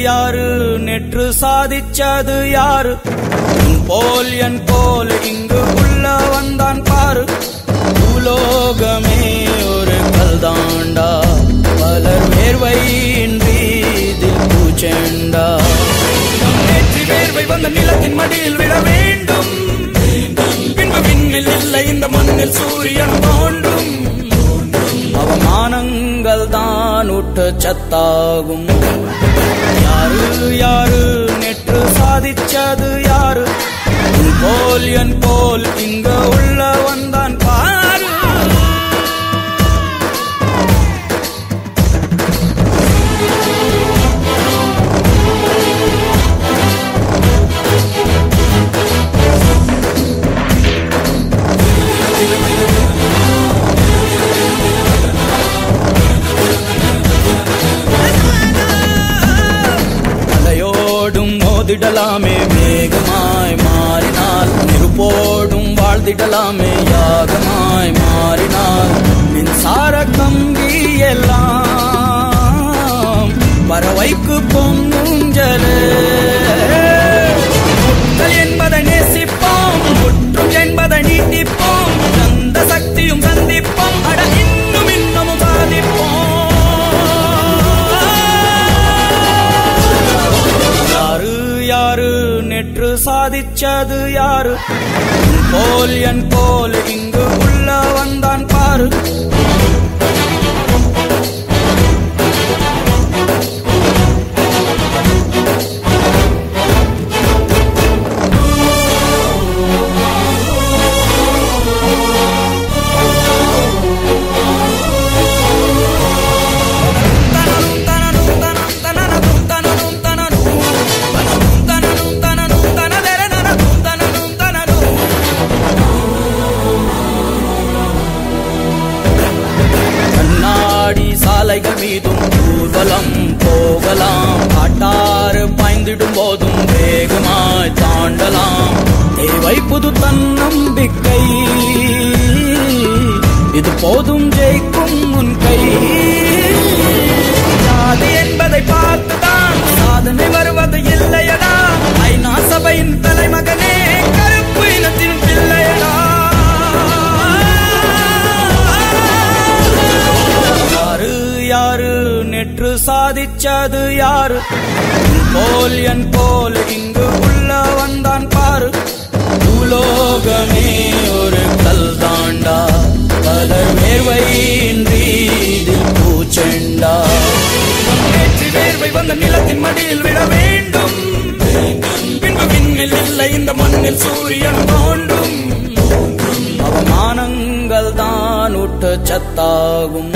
யாரு நேற்று சாதிச்சது யாரு போல் என் போல் இங்கு உள்ள வந்தான் பாரு பூலோகமே ஒரு கல்தாண்டா பலர் வேர்வையின்றி இதில் பூச்செண்டா நேற்று வேர்வை வந்த நிலத்தின் மடியில் விட வேண்டும் பின்பு விண்ணில் இல்லை இந்த மண்ணில் சூரியன் தோன்றும் அவமானங்கள் தான் உட்டு சத்தாகும் யாரு யாரு நேற்று சாதிச்சது யாரு போல் என் போல் இங்க உள்ள வந்தான் பாரு மோதிடலாமே வேகமாய் மாறினால் நெருப்போடும் வாழ்ந்திடலாமே யாகமாய் மாறினால் மின்சார கம்பி எல்லாம் பறவைக்கு பொங்குஞ்சலே முட்டல் என்பதை நேசிப்போம் முற்றும் என்பதை நீட்டிப்போம் அந்த சக்தியும் சந்திப்போம் அட இன்னும் இன்னமும் சாதிப்போம் யாரு நேற்று சாதிச்சது யாரு போல் என் போல் இங்கு உள்ள வந்தான் பாரு சாலைகள் மீதும் ஊர்வலம் போகலாம் காட்டாறு பாய்ந்திடும் போதும் வேகமாய் தாண்டலாம் தேவை புது தன்னம்பிக்கை இது போதும் ஜெயிக்கும் உன் கை சாதி என்பதை பார்த்துதான் சாதனை வருவது இல்லையடா ஐநா சபையின் தலைமகனே கருப்பு இனத்தின் பிள்ளையடா யாரு நேற்று சாதிச்சது யாரு போல் என் போல் இங்கு உள்ள வந்தான் பாரு பூலோகமே ஒரு கல்தாண்டா பலர் வேர்வையின்றி இதில் பூச்செண்டா நேற்று வேர்வை வந்த நிலத்தின் மடியில் விட வேண்டும் பின்பு விண்ணில் இல்லை இந்த மண்ணில் சூரியன் தோன்றும் அவமானங்கள் தான் உட்டு சத்தாகும்